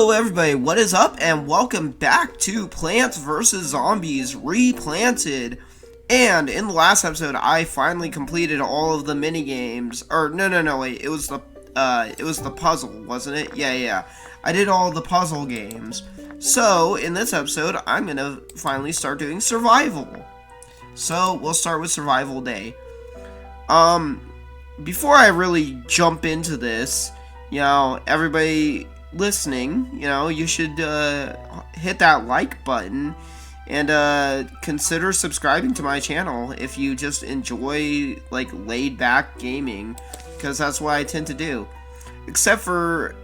Hello everybody, what is up and welcome back to Plants vs. Zombies Replanted. And in the last episode I finally completed all of the mini games. Or no, wait, it was the puzzle, wasn't it? Yeah. I did all the puzzle games. So, in this episode I'm going to finally start doing survival. So, we'll start with survival day. Before I really jump into this, everybody listening, you should hit that like button and consider subscribing to my channel if you just enjoy like laid back gaming, because that's what I tend to do, except for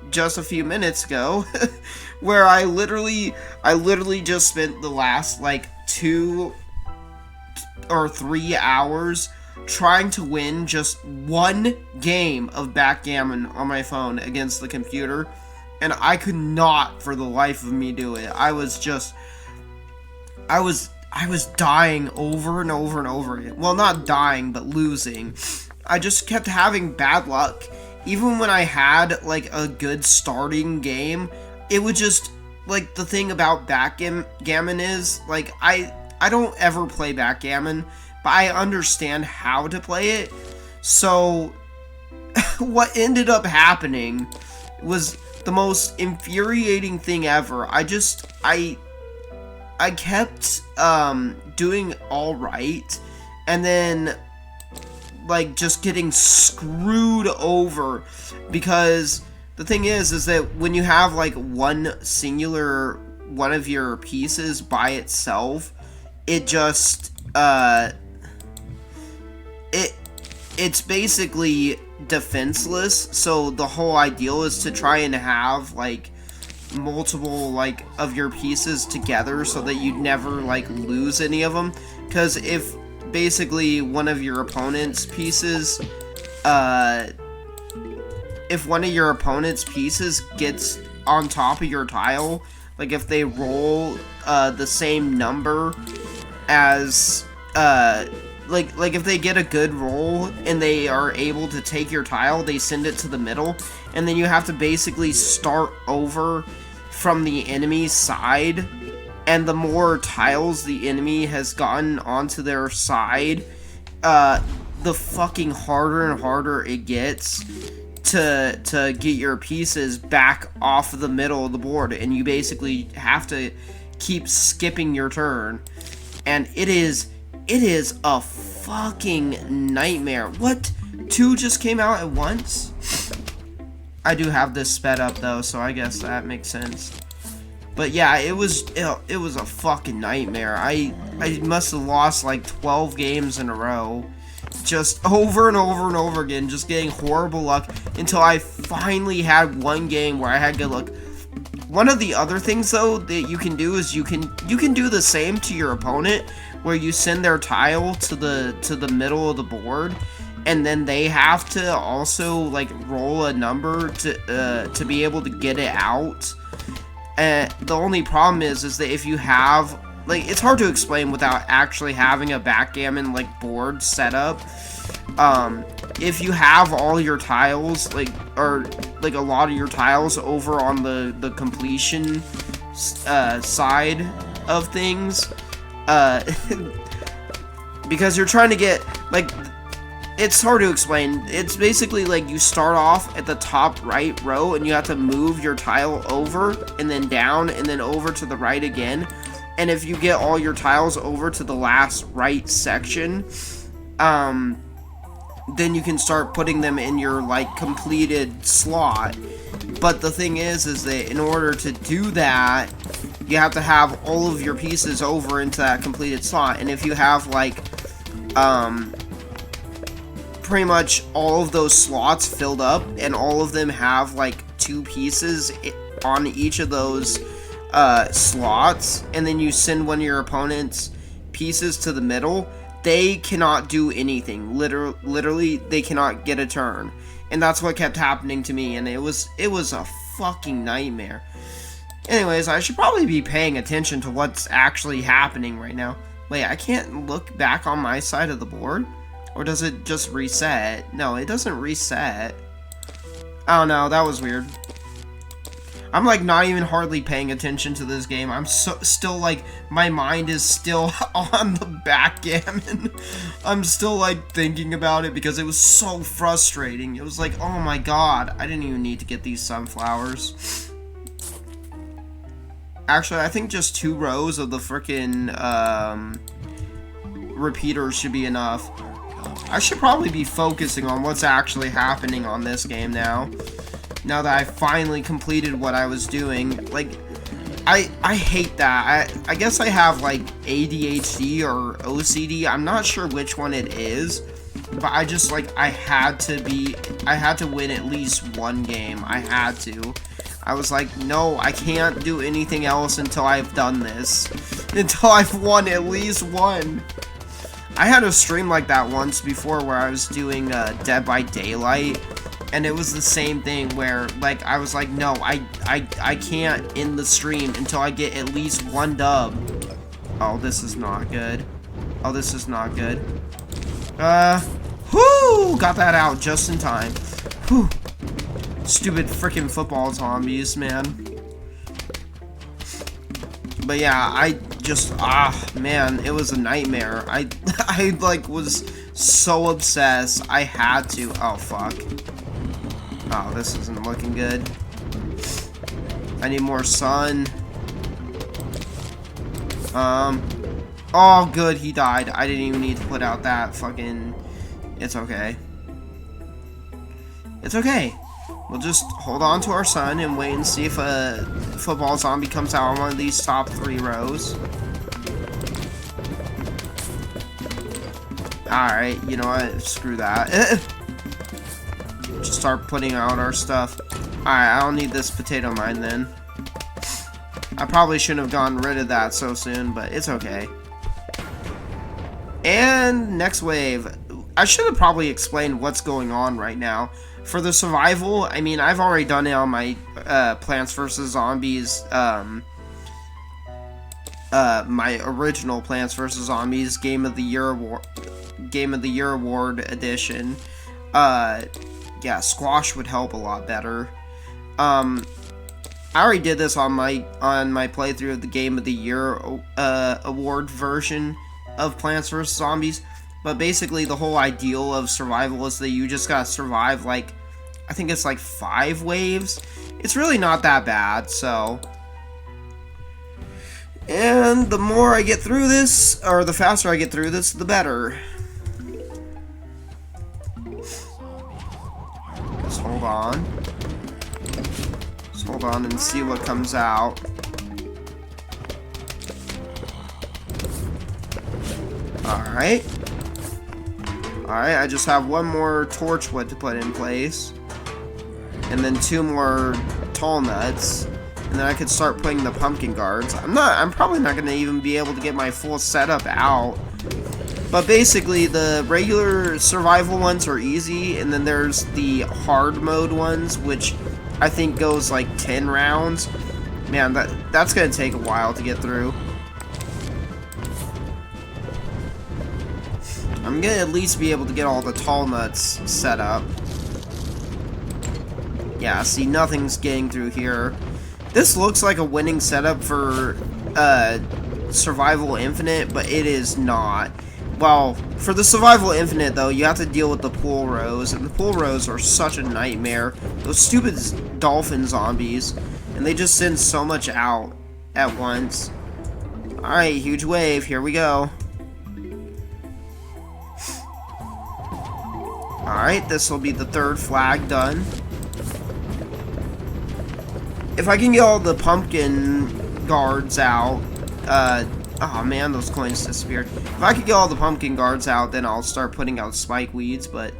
just a few minutes ago where I literally just spent the last like 2 or 3 hours trying to win just one game of backgammon on my phone against the computer, and I could not for the life of me do it. I was dying over and over and over again. Well, not dying, but losing. I just kept having bad luck. Even when I had like a good starting game, it would just, like, the thing about backgammon is, like, I don't ever play backgammon, but I understand how to play it. So what ended up happening was the most infuriating thing ever. I kept doing all right, and then like just getting screwed over, because the thing is that when you have like one of your pieces by itself, it just it's basically defenseless. So the whole ideal is to try and have like multiple like of your pieces together so that you never like lose any of them, because if basically one of your opponent's pieces gets on top of your tile, like if they roll the same number as like if they get a good roll and they are able to take your tile, they send it to the middle, and then you have to basically start over from the enemy's side. And the more tiles the enemy has gotten onto their side, the fucking harder and harder it gets to get your pieces back off of the middle of the board, and you basically have to keep skipping your turn. And it is a fucking nightmare. What? 2 just came out at once? I do have this sped up though, so I guess that makes sense. But yeah, it was a fucking nightmare. I must have lost like 12 games in a row, just over and over and over again, just getting horrible luck, until I finally had one game where I had good luck. One of the other things though that you can do is you can do the same to your opponent, where you send their tile to the middle of the board, and then they have to also like roll a number to be able to get it out. And the only problem is that if you have, like, it's hard to explain without actually having a backgammon like board set up. If you have all your tiles, or a lot of your tiles over on the completion side of things, because you're trying to get, like, it's hard to explain. It's basically like you start off at the top right row and you have to move your tile over and then down and then over to the right again. And if you get all your tiles over to the last right section, then you can start putting them in your like completed slot. But the thing is that in order to do that, you have to have all of your pieces over into that completed slot. And if you have like pretty much all of those slots filled up, and all of them have like 2 pieces on each of those slots, and then you send one of your opponent's pieces to the middle, they cannot do anything. Literally, they cannot get a turn. And that's what kept happening to me, and it was a fucking nightmare. Anyways, I should probably be paying attention to what's actually happening right now. Wait, I can't look back on my side of the board? Or does it just reset? No, it doesn't reset. Oh no, that was weird. I'm like not even hardly paying attention to this game. I'm still like, my mind is still on the backgammon. I'm still like thinking about it because it was so frustrating. It was like, oh my god, I didn't even need to get these sunflowers. Actually, I think just 2 rows of the frickin' repeaters should be enough. I should probably be focusing on what's actually happening on this game now. Now that I finally completed what I was doing. Like, I hate that. I guess I have, like, ADHD or OCD. I'm not sure which one it is. But I just, like, I had to win at least one game. I had to. I was like, no, I can't do anything else until I've done this. Until I've won at least one. I had a stream like that once before where I was doing Dead by Daylight. And it was the same thing where, like, I was like, no, I can't end the stream until I get at least one dub. Oh, this is not good. Oh, this is not good. Whoo! Got that out just in time. Whew. Stupid freaking football zombies, man. But yeah, I just, man, it was a nightmare. I like, was so obsessed. I had to, oh, fuck. Oh, this isn't looking good. I need more sun. Oh, good, he died. I didn't even need to put out that fucking... It's okay. It's okay. We'll just hold on to our sun and wait and see if a football zombie comes out on one of these top 3 rows. Alright, you know what? Screw that. Just start putting out our stuff. Alright, I don't need this potato mine then. I probably shouldn't have gotten rid of that so soon, but it's okay. And next wave. I should have probably explained what's going on right now. For the survival, I mean, I've already done it on my Plants vs. Zombies, my original Plants vs. Zombies Game of the Year Award edition. Yeah, squash would help a lot better. I already did this on my playthrough of the Game of the Year award version of Plants vs. Zombies. But basically, the whole ideal of survival is that you just gotta survive, like, I think it's like 5 waves. It's really not that bad, so. And the more I get through this, or the faster I get through this, the better. Just hold on. Just hold on and see what comes out. Alright. Alright, I just have 1 more torchwood to put in place. And then 2 more tall nuts. And then I could start putting the pumpkin guards. I'm probably not gonna even be able to get my full setup out. But basically, the regular survival ones are easy, and then there's the hard mode ones, which I think goes like 10 rounds. Man, that's gonna take a while to get through. I'm gonna at least be able to get all the tall nuts set up. Yeah, see, nothing's getting through here. This looks like a winning setup for Survival Infinite, but it is not. Well, for the Survival Infinite, though, you have to deal with the pool rows, and the pool rows are such a nightmare. Those stupid dolphin zombies, and they just send so much out at once. Alright, huge wave, here we go. Alright, this will be the 3rd flag done. If I can get all the pumpkin guards out, oh man, those coins disappeared. If I could get all the pumpkin guards out, then I'll start putting out spike weeds, but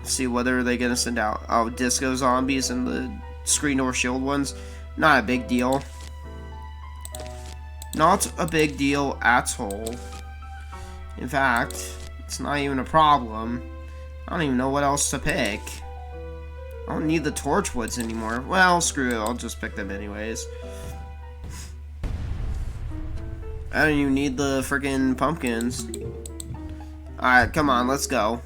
see, what are they gonna send out? Oh, disco zombies and the screen door shield ones. Not a big deal. Not a big deal at all. In fact, it's not even a problem. I don't even know what else to pick. I don't need the torchwoods anymore. Well, screw it. I'll just pick them anyways. I don't even need the freaking pumpkins. Alright, come on. Let's go.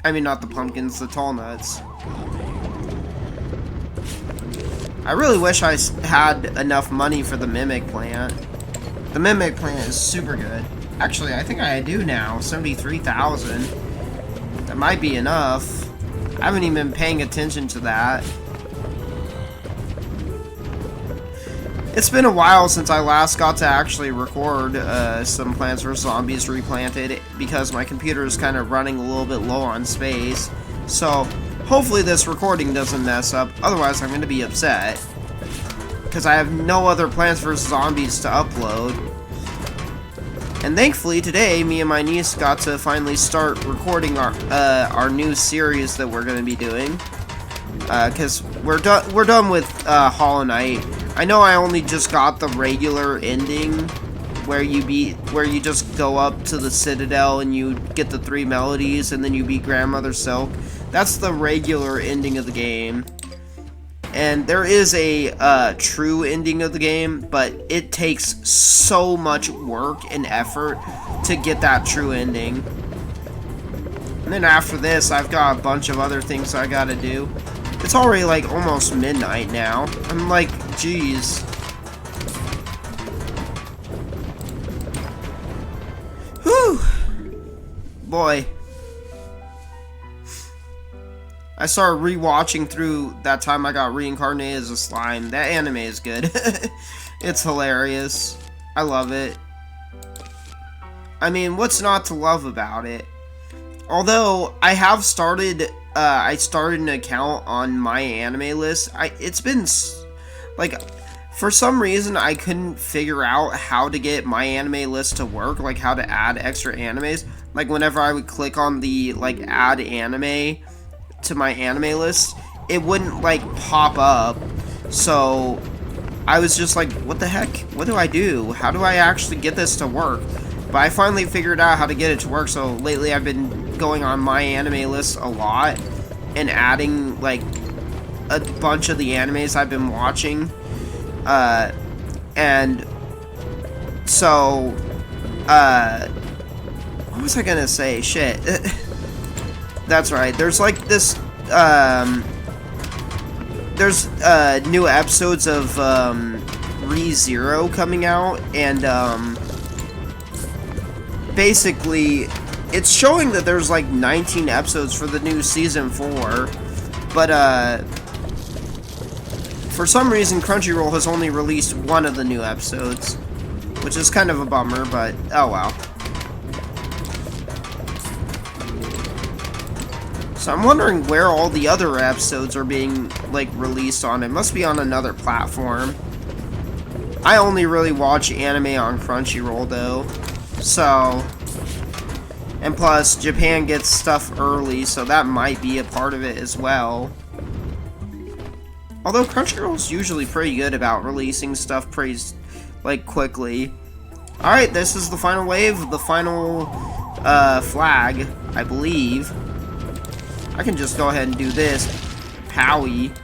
I mean, not the pumpkins, the tall nuts. I really wish I had enough money for the Mimic plant. The Mimic plant is super good. Actually, I think I do now. 73,000. That might be enough. I haven't even been paying attention to that. It's been a while since I last got to actually record some Plants vs. Zombies Replanted because my computer is kind of running a little bit low on space. So, hopefully this recording doesn't mess up, otherwise I'm going to be upset. Because I have no other Plants vs. Zombies to upload. And thankfully today, me and my niece got to finally start recording our new series that we're going to be doing. Because we're done with Hollow Knight. I know I only just got the regular ending where you just go up to the Citadel and you get the 3 melodies and then you beat Grandmother Silk. That's the regular ending of the game. And there is a true ending of the game, but it takes so much work and effort to get that true ending. And then after this, I've got a bunch of other things I gotta do. It's already like almost midnight now. I'm like, jeez. Whew. Boy. I started rewatching through that time I got reincarnated as a slime. That anime is good. It's hilarious. I love it. I mean, what's not to love about it? Although, I have started... I started an account on my anime list. It's been, like, for some reason I couldn't figure out how to get my anime list to work, like how to add extra animes. Like whenever I would click on the, like, add anime to my anime list, it wouldn't, like, pop up. So, I was just like, what the heck? What do I do? How do I actually get this to work? But I finally figured out how to get it to work, so lately I've been going on my anime list a lot and adding, like, a bunch of the animes I've been watching. And so, what was I gonna say? Shit. That's right. There's, like, this, there's, new episodes of, ReZero coming out, and, basically, it's showing that there's like 19 episodes for the new season 4, but for some reason Crunchyroll has only released one of the new episodes, which is kind of a bummer, but oh well. So I'm wondering where all the other episodes are being, like, released on. It must be on another platform. I only really watch anime on Crunchyroll though. So, and plus, Japan gets stuff early, so that might be a part of it as well. Although Crunchyroll's usually pretty good about releasing stuff pretty, like, quickly. Alright, this is the final wave, the final, flag, I believe. I can just go ahead and do this. Powie.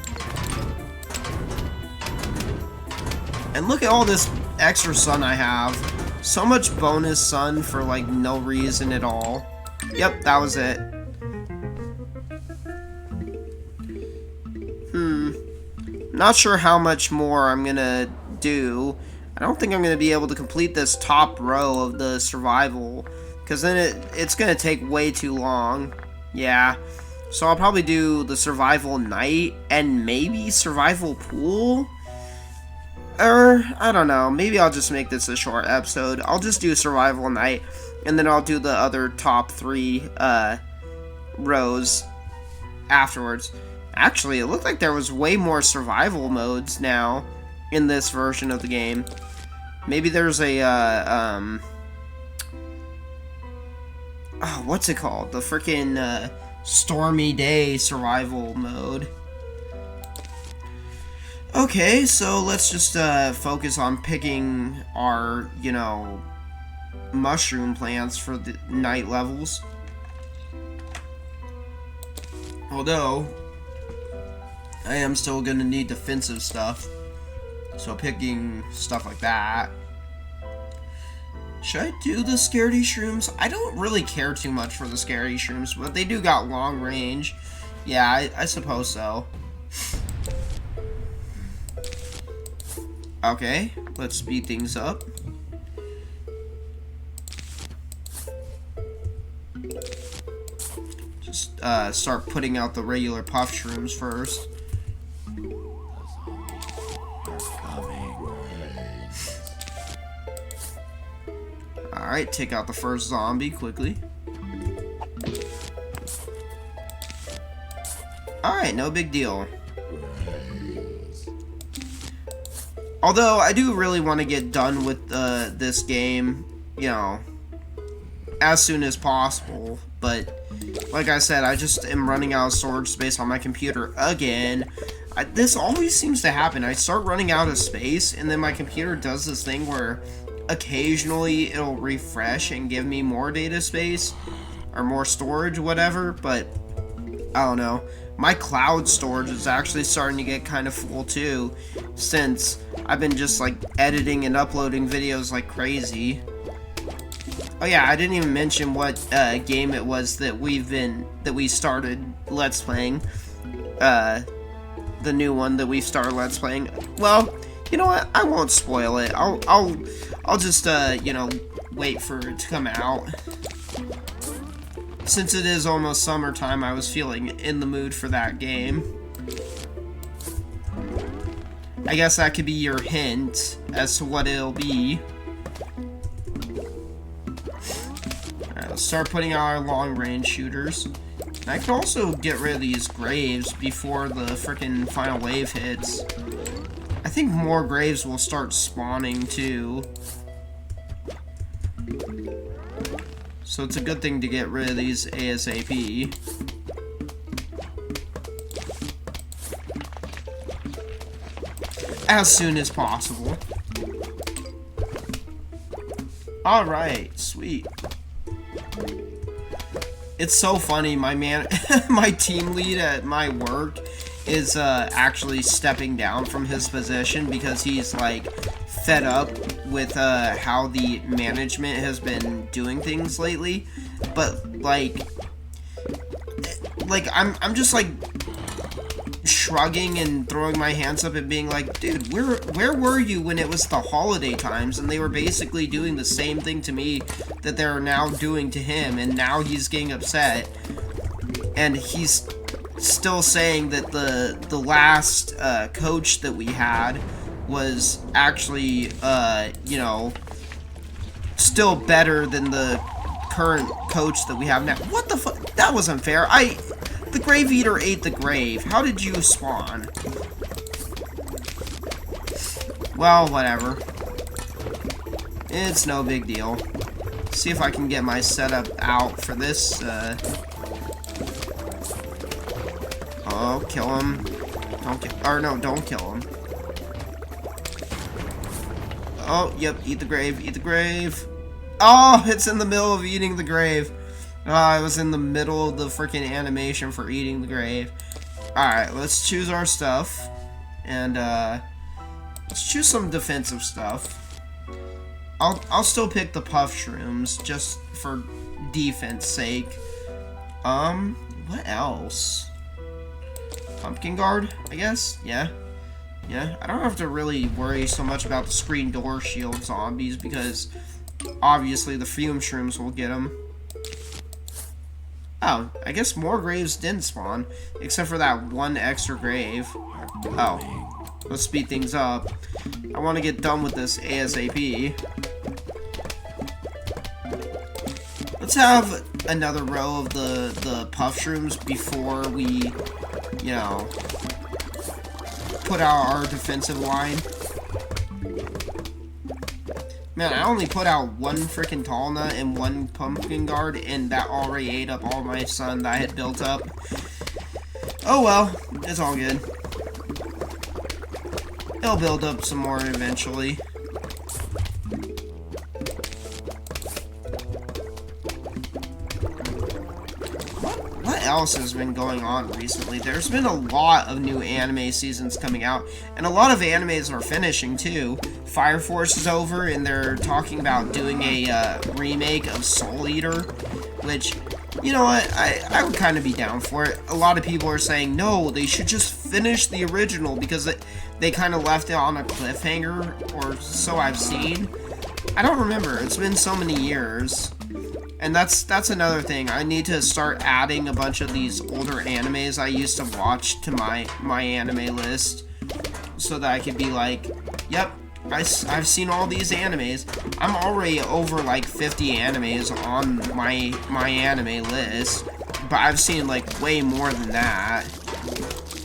And look at all this extra sun I have. So much bonus sun for, like, no reason at all. Yep, that was it. Not sure how much more I'm gonna do. I don't think I'm gonna be able to complete this top row of the survival, because then it's gonna take way too long. Yeah. So I'll probably do the survival night and maybe survival pool? Or, I don't know, maybe I'll just make this a short episode. I'll just do survival night, and then I'll do the other top 3 rows afterwards. Actually, it looked like there was way more survival modes now in this version of the game. Maybe there's a, oh, what's it called? The frickin', stormy day survival mode. Okay, so let's just focus on picking our, you know, mushroom plants for the night levels. Although, I am still gonna need defensive stuff. So picking stuff like that. Should I do the scaredy shrooms? I don't really care too much for the scaredy shrooms, but they do got long range. Yeah, I suppose so. Okay, let's speed things up. Just start putting out the regular puff shrooms first. Alright, take out the first zombie quickly. Alright, no big deal. Although, I do really want to get done with this game, you know, as soon as possible. But, like I said, I just am running out of storage space on my computer again. This always seems to happen. I start running out of space, and then my computer does this thing where occasionally it'll refresh and give me more data space, or more storage, whatever, but I don't know. My cloud storage is actually starting to get kind of full too, since I've been just like editing and uploading videos like crazy. Oh yeah, I didn't even mention what game it was that we started Let's Playing. The new one that we started Let's Playing. Well, you know what? I won't spoil it. I'll just you know, wait for it to come out. Since it is almost summertime, I was feeling in the mood for that game. I guess that could be your hint as to what it'll be. Alright, let's start putting out our long-range shooters. And I can also get rid of these graves before the frickin' final wave hits. I think more graves will start spawning too. So it's a good thing to get rid of these ASAP. As soon as possible. Alright, sweet. It's so funny, my team lead at my work is actually stepping down from his position because he's like fed up with how the management has been doing things lately. But like I'm just like shrugging and throwing my hands up and being like, dude, where were you when it was the holiday times and they were basically doing the same thing to me that they're now doing to him, and now he's getting upset and he's still saying that the last coach that we had was actually you know, still better than the current coach that we have now. What the fuck? That was unfair. The Grave Eater ate the grave. How did you spawn? Well, whatever. It's no big deal. See if I can get my setup out for this. Oh, kill him. Don't kill him. Oh, yep, eat the grave, eat the grave. Oh, it's in the middle of eating the grave. Oh, I was in the middle of the freaking animation for eating the grave. Alright, let's choose our stuff. And, let's choose some defensive stuff. I'll still pick the puff shrooms, just for defense sake. What else? Pumpkin guard, I guess? Yeah. Yeah, I don't have to really worry so much about the screen door shield zombies, because obviously the fume shrooms will get them. Oh, I guess more graves didn't spawn, except for that one extra grave. Oh, let's speed things up. I want to get done with this ASAP. Let's have another row of the puff shrooms before we, you know, put out our defensive line. Man, I only put out one freaking tall nut and one pumpkin guard, and that already ate up all my sun that I had built up. Oh well, it's all good. It'll build up some more eventually. What else has been going on recently? There's been a lot of new anime seasons coming out, and a lot of animes are finishing too. Fire Force is over, and they're talking about doing a remake of Soul Eater, which, you know what, I would kind of be down for it. A lot of people are saying, no, they should just finish the original because they kind of left it on a cliffhanger, or so I've seen. I don't remember. It's been so many years. And that's another thing. I need to start adding a bunch of these older animes I used to watch to my anime list, so that I could be like, yep, I've seen all these animes. I'm already over like 50 animes on my anime list, but I've seen like way more than that.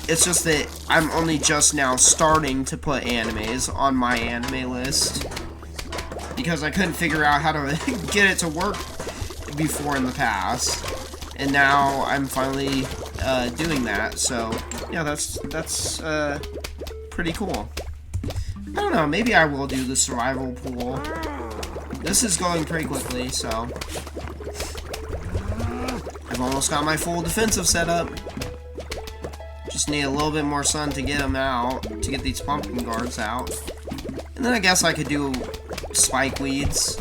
It's just that I'm only just now starting to put animes on my anime list because I couldn't figure out how to get it to work before in the past, and now I'm finally doing that. So yeah, that's pretty cool. I don't know, maybe I will do the survival pool. This is going pretty quickly, so I've almost got my full defensive setup. Just need a little bit more sun to get them out, to get these pumpkin guards out. And then I guess I could do spike weeds.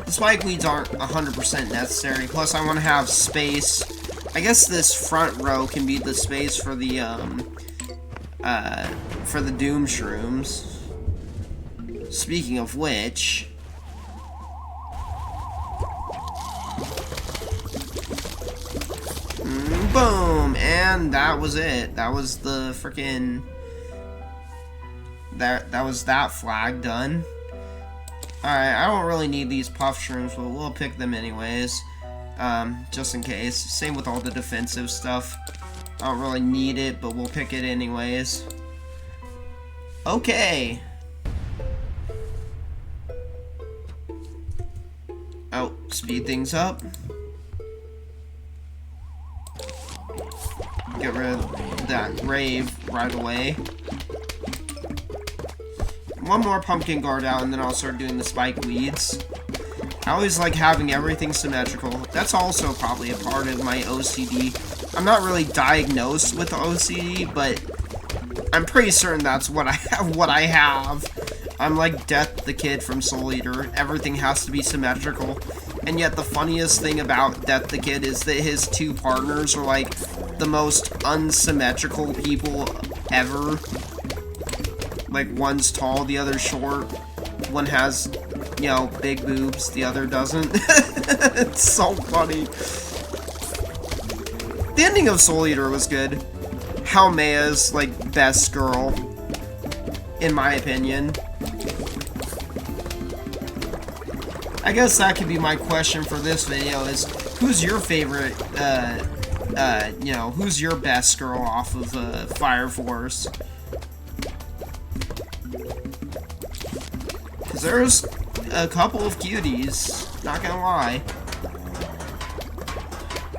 The spike weeds aren't 100% necessary, plus I want to have space. I guess this front row can be the space for the Doom Shrooms. Speaking of which, boom, and that was it. That was the freaking that was that flag done. Alright, I don't really need these puff shrooms, but we'll pick them anyways, just in case. Same with all the defensive stuff. I don't really need it, but we'll pick it anyways. Okay. Oh, speed things up. Get rid of that grave right away. One more pumpkin guard out, and then I'll start doing the spike weeds. I always like having everything symmetrical. That's also probably a part of my OCD. I'm not really diagnosed with OCD, but I'm pretty certain that's what I have. I'm like Death the Kid from Soul Eater. Everything has to be symmetrical. And yet the funniest thing about Death the Kid is that his two partners are like the most unsymmetrical people ever. Like, one's tall, the other's short. One has, you know, big boobs, the other doesn't. It's so funny. The ending of Soul Eater was good. Haumea's, like, best girl, in my opinion. I guess that could be my question for this video is, who's your favorite, you know, who's your best girl off of, Fire Force? Because there's a couple of cuties, not gonna lie.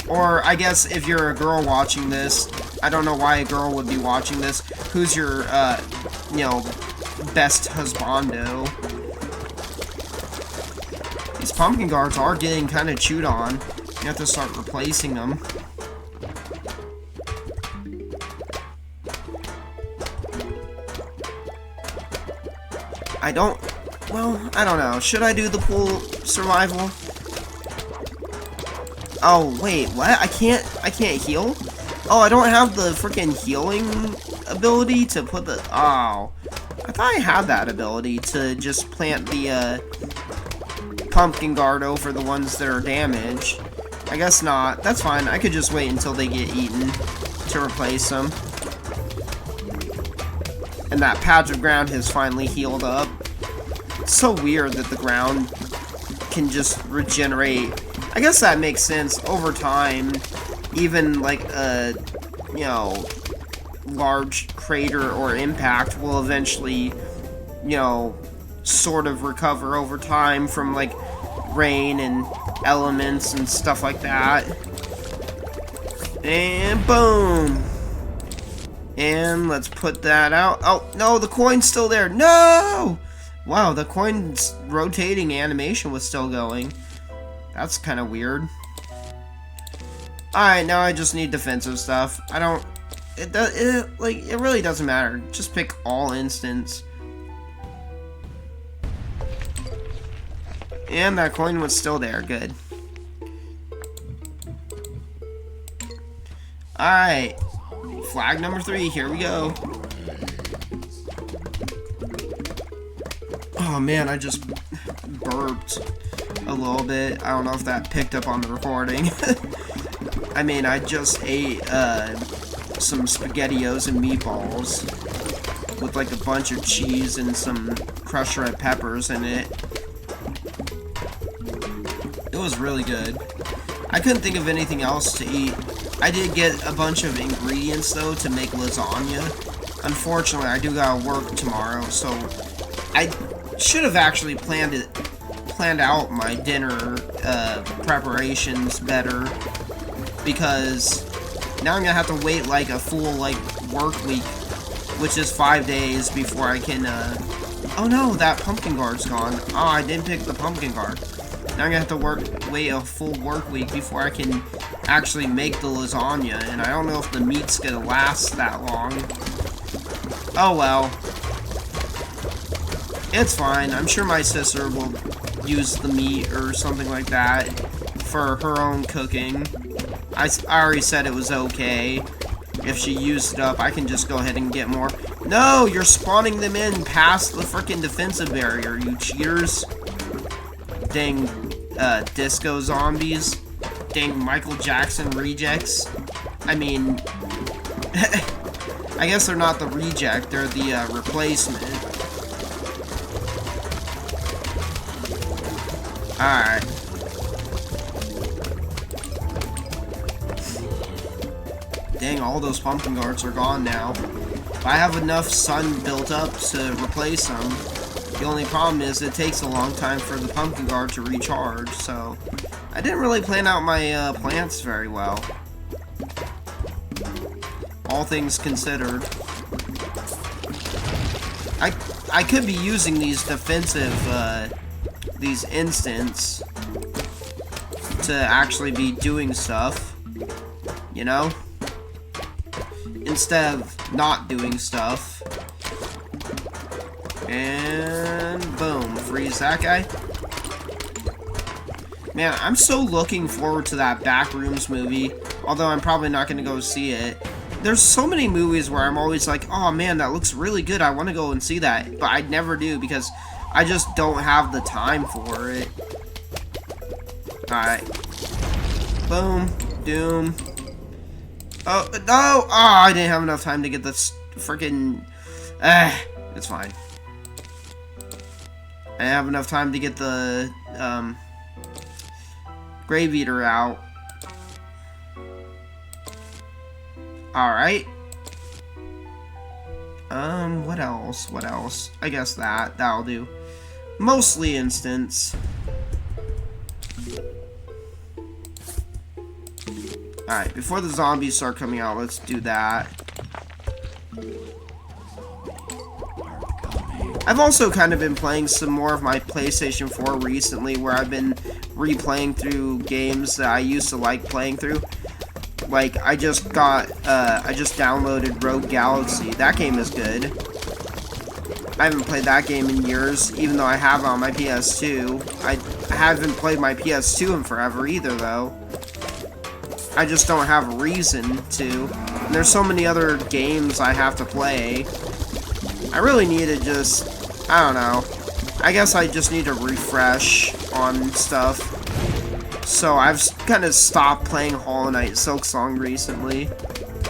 Or, I guess, if you're a girl watching this, I don't know why a girl would be watching this, who's your, you know, best husbando? These pumpkin guards are getting kind of chewed on. You have to start replacing them. I don't know. Should I do the pool survival? Oh, wait, what? I can't heal? Oh, I don't have the freaking healing ability to put the... Oh. I thought I had that ability to just plant the, pumpkin guard over the ones that are damaged. I guess not. That's fine. I could just wait until they get eaten to replace them. And that patch of ground has finally healed up. It's so weird that the ground can just regenerate. I guess that makes sense over time. Even like a, you know, large crater or impact will eventually, you know, sort of recover over time from like rain and elements and stuff like that. And boom. And let's put that out. Oh, no, the coin's still there. No! Wow, the coin's rotating animation was still going. That's kind of weird. Alright, now I just need defensive stuff. I don't... It really doesn't matter. Just pick all instants. And that coin was still there. Good. Alright. flag number 3, here we go. Oh man, I just burped a little bit. I don't know if that picked up on the recording. I mean, I just ate some SpaghettiOs and meatballs with like a bunch of cheese and some crushed red peppers in it. It was really good. I couldn't think of anything else to eat. I did get a bunch of ingredients though to make lasagna. Unfortunately, I do gotta work tomorrow, so I should have actually planned out my dinner preparations better, because now I'm gonna have to wait like a full like work week, which is 5 days before I can oh no, that pumpkin guard's gone. Oh, I didn't pick the pumpkin guard. Now I'm gonna have to wait a full work week before I can actually make the lasagna, and I don't know if the meat's gonna last that long. Oh well. It's fine. I'm sure my sister will use the meat or something like that for her own cooking. I already said it was okay. If she used it up, I can just go ahead and get more. No, you're spawning them in past the freaking defensive barrier, you cheaters. Dang, disco zombies. Dang, Michael Jackson rejects. I mean, I guess they're not the reject, they're the replacement. Alright. Dang, all those pumpkin guards are gone now. If I have enough sun built up to replace them, the only problem is it takes a long time for the pumpkin guard to recharge, so I didn't really plan out my plants very well. All things considered. I could be using these defensive, these instants to actually be doing stuff, you know? Instead of not doing stuff. And boom, freeze that guy. Man, I'm so looking forward to that Backrooms movie, although I'm probably not going to go see it. There's so many movies where I'm always like, oh man, that looks really good, I want to go and see that, but I never do because I just don't have the time for it. Alright. Boom. Doom. Oh, no! Oh, I didn't have enough time to get this freaking... it's fine. I didn't have enough time to get the, Grave Eater out. Alright. What else? What else? I guess that'll do. Mostly instants. Alright, before the zombies start coming out, let's do that. I've also kind of been playing some more of my PlayStation 4 recently, where I've been replaying through games that I used to like playing through. Like, I just downloaded Rogue Galaxy. That game is good. I haven't played that game in years, even though I have it on my PS2. I haven't played my PS2 in forever either, though. I just don't have a reason to. And there's so many other games I have to play. I really need to just, I don't know. I guess I just need to refresh on stuff. So I've kind of stopped playing Hollow Knight Silksong recently.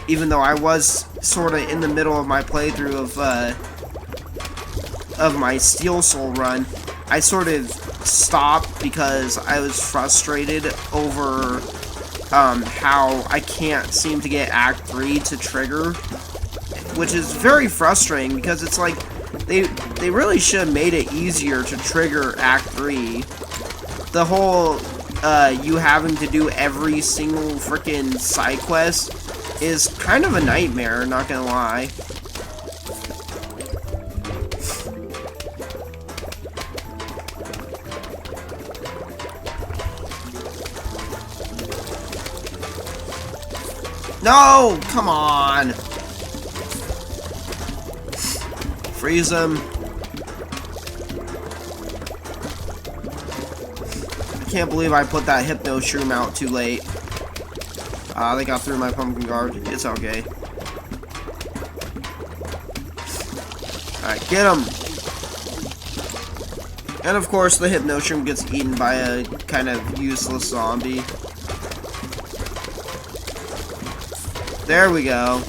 Even though I was sort of in the middle of my playthrough of my Steel Soul run. I sort of stopped because I was frustrated over how I can't seem to get Act 3 to trigger, which is very frustrating because it's like they really should have made it easier to trigger Act 3. The whole you having to do every single freaking side quest is kind of a nightmare, not gonna lie. No! Come on! Freeze him. I can't believe I put that Hypno Shroom out too late. They got through my Pumpkin Guard. It's okay. Alright, get him! And of course, the Hypnotrium gets eaten by a kind of useless zombie. There we go.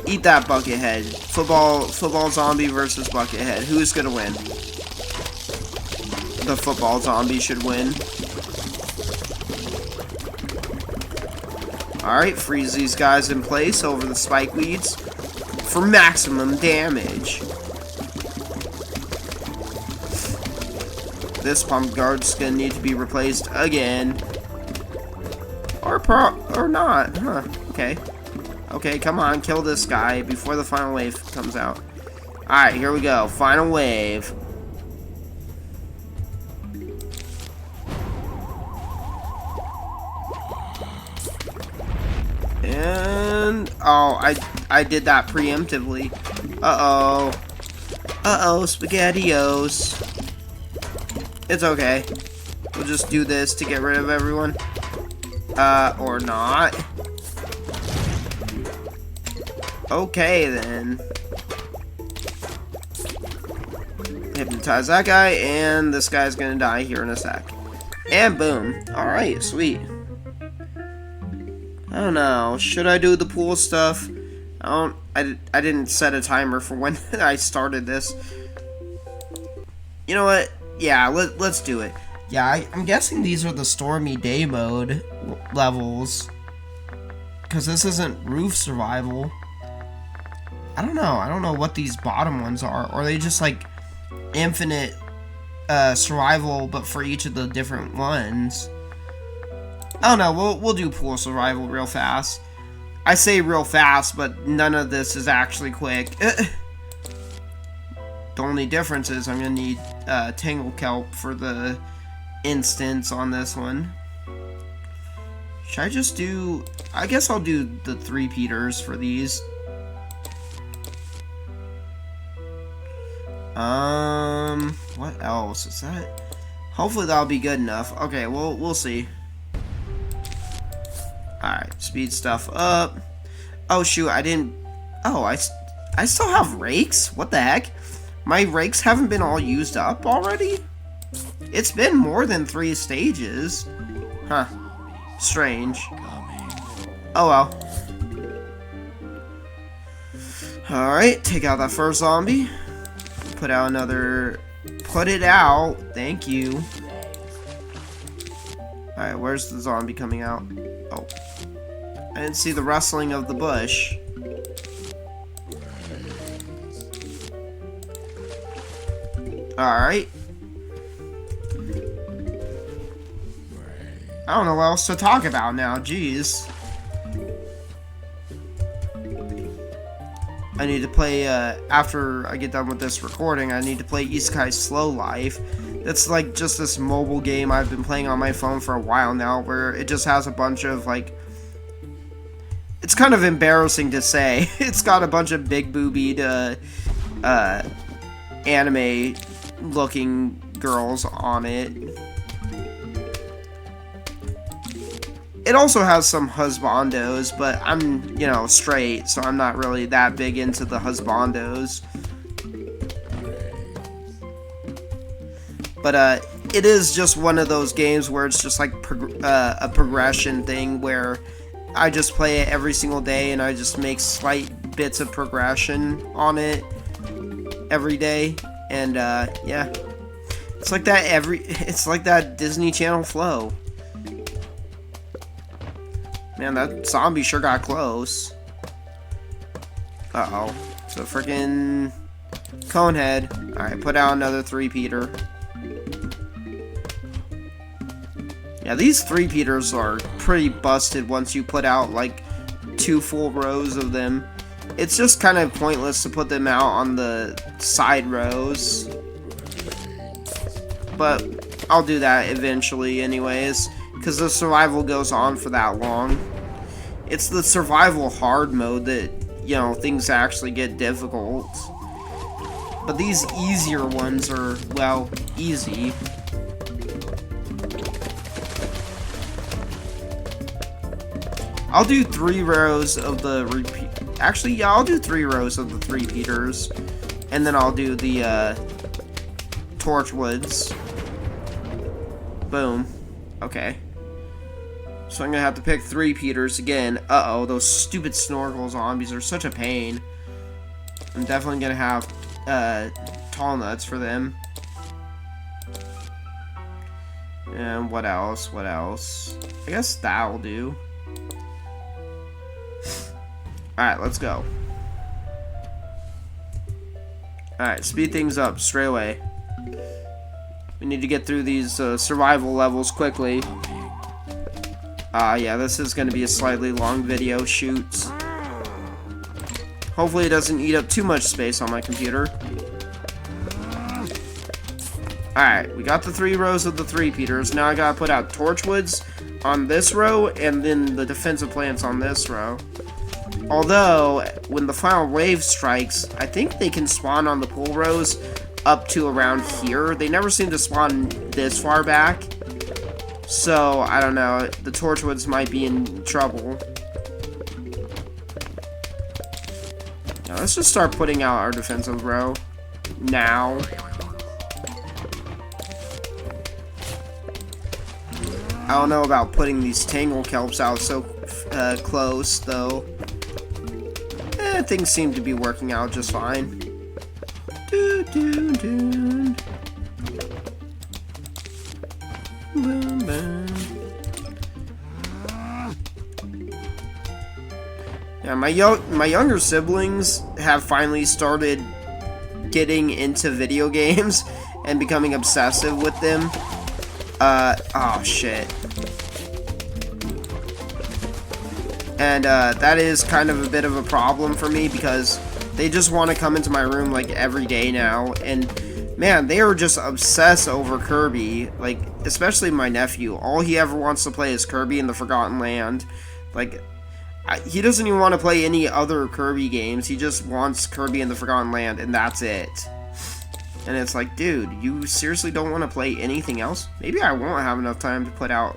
Eat that Buckethead. Football zombie versus Buckethead. Who's gonna win? The football zombie should win. Alright, freeze these guys in place over the spike weeds for maximum damage. This pump guard's gonna need to be replaced again. Or not, huh? Okay. Okay, come on, kill this guy before the final wave comes out. Alright, here we go. Final wave. And oh, I did that preemptively. Uh-oh. Uh-oh, SpaghettiOs. It's okay. We'll just do this to get rid of everyone. Or not. Okay, then. Hypnotize that guy, and this guy's gonna die here in a sec. And boom. Alright, sweet. I don't know. Should I do the pool stuff? I didn't set a timer for when I started this. You know what? Yeah, let's do it. Yeah, I'm guessing these are the Stormy Day mode levels. Because this isn't roof survival. I don't know. I don't know what these bottom ones are. Or are they just like infinite survival, but for each of the different ones? I don't know. We'll do pool survival real fast. I say real fast, but none of this is actually quick. The only difference is I'm gonna need Tangle Kelp for the instance on this one. Should I just do... I guess I'll do the 3-peaters for these. What else is that? Hopefully that'll be good enough. Okay, we'll see. Alright, speed stuff up. Oh shoot, I didn't... Oh, I still have rakes? What the heck? My rakes haven't been all used up already? It's been more than 3 stages. Huh. Strange. Oh well. Alright, take out that first zombie. Put out another... Put it out. Thank you. Alright, where's the zombie coming out? Oh. I didn't see the rustling of the bush. Alright. I don't know what else to talk about now, jeez. I need to play, after I get done with this recording, I need to play Isekai Slow Life. It's like just this mobile game I've been playing on my phone for a while now, where it just has a bunch of, like... It's kind of embarrassing to say. It's got a bunch of big boobied, anime-looking girls on it. It also has some husbandos, but I'm, you know, straight, so I'm not really that big into the husbandos. But, it is just one of those games where it's just like a progression thing where I just play it every single day and I just make slight bits of progression on it every day. And, yeah. It's like that it's like that Disney Channel flow. Man, that zombie sure got close. Uh-oh. So freaking Conehead. Alright, put out another 3-peater. Yeah, these 3-peaters are pretty busted once you put out, like, 2 full rows of them. It's just kind of pointless to put them out on the side rows. But I'll do that eventually anyways, because the survival goes on for that long. It's the survival hard mode that, you know, things actually get difficult. But these easier ones are, well, easy. I'll do 3 rows of the Actually, yeah, I'll do 3 rows of the 3 Peters. And then I'll do the Torchwoods. Boom. Okay. So I'm gonna have to pick 3 Peters again. Uh-oh, those stupid snorkel zombies are such a pain. I'm definitely gonna have tall nuts for them. And what else? What else? I guess that'll do. Alright, let's go. Alright, speed things up straight away. We need to get through these survival levels quickly. Yeah, this is going to be a slightly long video shoot. Hopefully it doesn't eat up too much space on my computer. Alright, we got the 3 rows of the 3 Peters. Now I gotta put out Torchwoods on this row, and then the defensive plants on this row. Although, when the final wave strikes, I think they can spawn on the pool rows up to around here. They never seem to spawn this far back. So, I don't know. The Torchwoods might be in trouble. Now, let's just start putting out our defensive row. Now. I don't know about putting these Tangle Kelps out so close, though. Things seem to be working out just fine. Doo, doo, doo. Boom, boom. Yeah, my younger siblings have finally started getting into video games and becoming obsessive with them. Oh shit. And that is kind of a bit of a problem for me because they just want to come into my room like every day now, and man, they are just obsessed over Kirby. Like, especially my nephew. All he ever wants to play is Kirby in the Forgotten Land. Like, he doesn't even want to play any other Kirby games. He just wants Kirby in the Forgotten Land, and that's it. And it's like, dude, you seriously don't want to play anything else? Maybe I won't have enough time to put out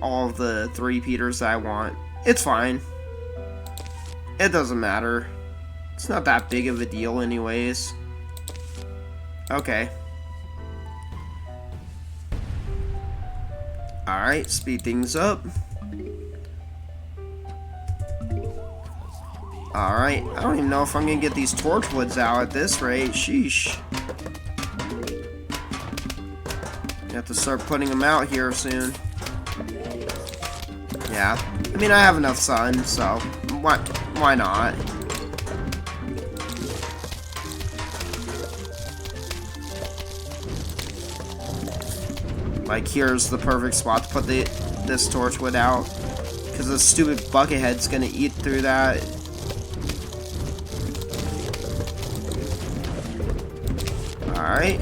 all of the 3 Peters that I want. It's fine. It doesn't matter. It's not that big of a deal anyways. Okay. Alright, speed things up. Alright, I don't even know if I'm gonna get these Torchwoods out at this rate. Sheesh. You have to start putting them out here soon. Yeah. I mean, I have enough sun, so why not? Like, here's the perfect spot to put this Torchwood out, because the stupid Buckethead's gonna eat through that. Alright.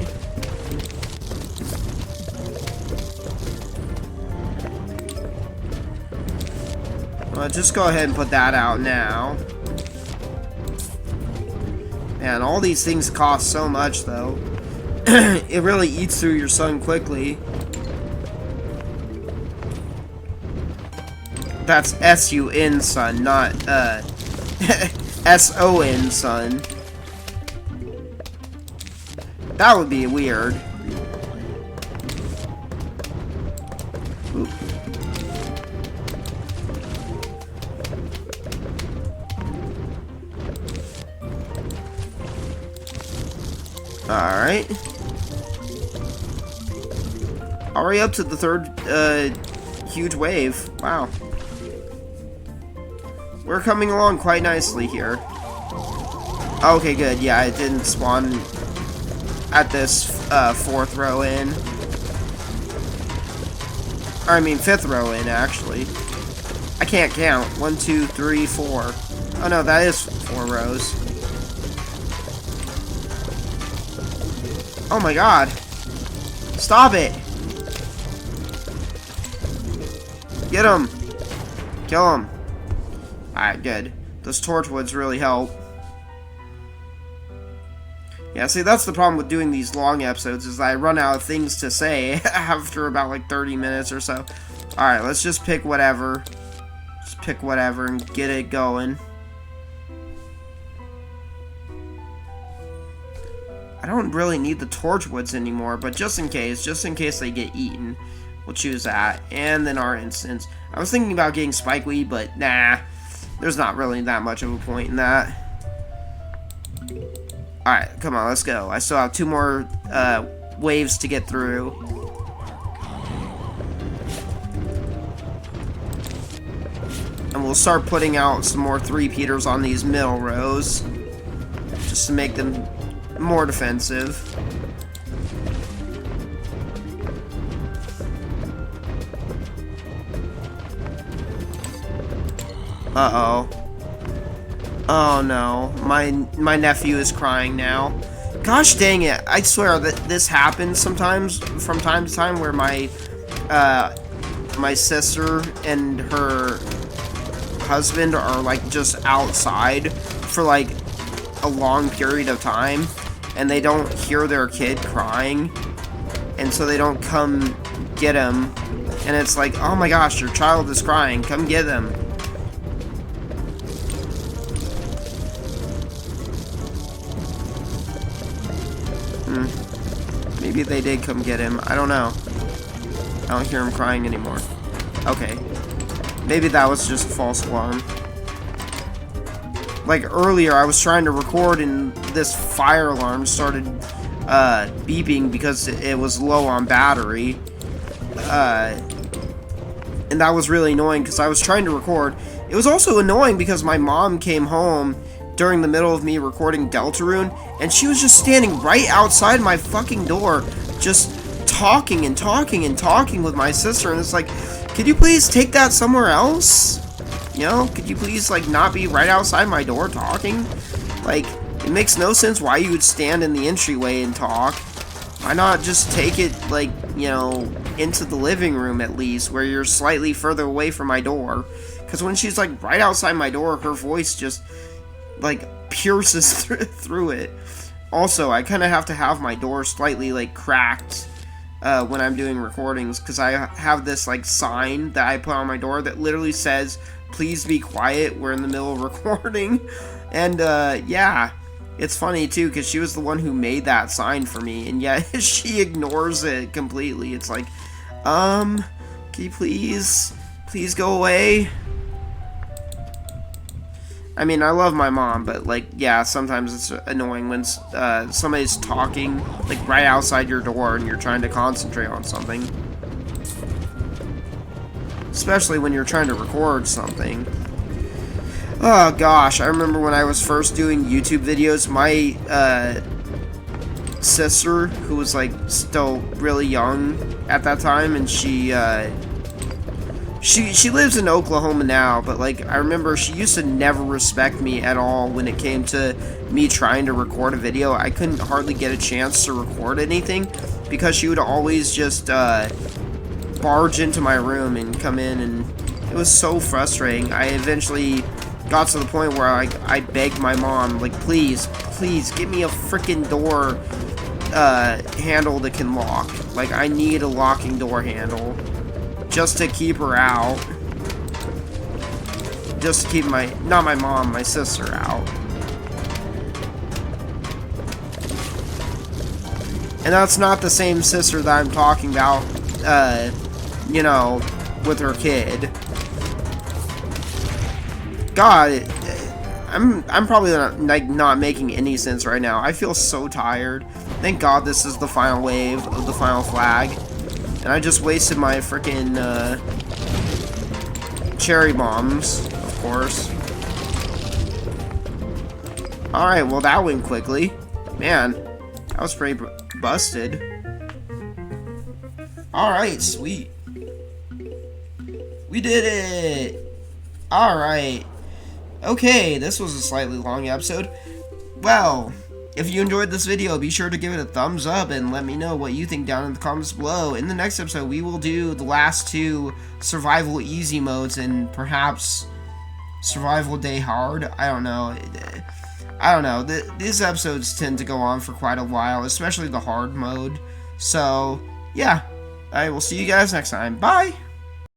Just go ahead and put that out now. Man, all these things cost so much, though. It really eats through your sun quickly. That's S-U-N sun, not, S-O-N sun. That would be weird. Ooh. Alright. Already up to the 3rd huge wave. Wow. We're coming along quite nicely here. Okay, good. Yeah, it didn't spawn at this 4th row in. Or, I mean 5th row in, actually. I can't count. 1, 2, 3, 4. Oh no, that is 4 rows. Oh my god. Stop it. Get him. Kill him. Alright, good. Those Torchwoods really help. Yeah, see, that's the problem with doing these long episodes, is I run out of things to say after about, like, 30 minutes or so. Alright, let's just pick whatever. Just pick whatever and get it going. I don't really need the torchwoods anymore, but just in case they get eaten, we'll choose that. And then our instance. I was thinking about getting spikeweed, but nah, there's not really that much of a point in that. Alright, come on, let's go. I still have 2 more waves to get through. And we'll start putting out some more 3-peaters on these middle rows, just to make them more defensive. Uh-oh. Oh no, my nephew is crying now. Gosh dang it, I swear that this happens sometimes, from time to time, where my sister and her husband are like just outside for like a long period of time, and they don't hear their kid crying, and so they don't come get him, and it's like, oh my gosh, your child is crying, come get him. Maybe they did come get him. I don't know. I don't hear him crying anymore. Okay. Maybe that was just a false alarm. Like earlier, I was trying to record and this fire alarm started beeping because it was low on battery. And that was really annoying because I was trying to record. It was also annoying because my mom came home during the middle of me recording Deltarune, and she was just standing right outside my fucking door, just talking and talking and talking with my sister, and it's like, could you please take that somewhere else? You know, could you please, like, not be right outside my door talking? Like, it makes no sense why you would stand in the entryway and talk. Why not just take it, like, you know, into the living room at least, where you're slightly further away from my door? Because when she's, like, right outside my door, her voice just, like, pierces through it. Also, I kind of have to have my door slightly, like, cracked when I'm doing recordings, because I have this, like, sign that I put on my door that literally says, please be quiet, we're in the middle of recording. And yeah, it's funny too, because she was the one who made that sign for me, and yet she ignores it completely. It's like, can you please go away? I mean, I love my mom, but, like, yeah, sometimes it's annoying when somebody's talking, like, right outside your door and you're trying to concentrate on something. Especially when you're trying to record something. Oh, gosh, I remember when I was first doing YouTube videos, my, sister, who was, like, still really young at that time, and she lives in Oklahoma now, but, like, I remember she used to never respect me at all when it came to me trying to record a video. I couldn't hardly get a chance to record anything, because she would always just, barge into my room and come in, and it was so frustrating. I eventually got to the point where I begged my mom, like, please, give me a freaking door, handle that can lock. Like, I need a locking door handle. Just to keep her out. Just to keep not my mom, my sister out. And that's not the same sister that I'm talking about, you know, with her kid. God, I'm probably not making any sense right now. I feel so tired. Thank God this is the final wave of the final flag. And I just wasted my freaking cherry bombs, of course. Alright, well that went quickly. Man, that was pretty busted. Alright, sweet. We did it! Alright. Okay, this was a slightly long episode. Well, if you enjoyed this video, be sure to give it a thumbs up and let me know what you think down in the comments below. In the next episode, we will do the last 2 survival easy modes and perhaps survival day hard. I don't know. These episodes tend to go on for quite a while, especially the hard mode. So, yeah. I will see you guys next time. Bye!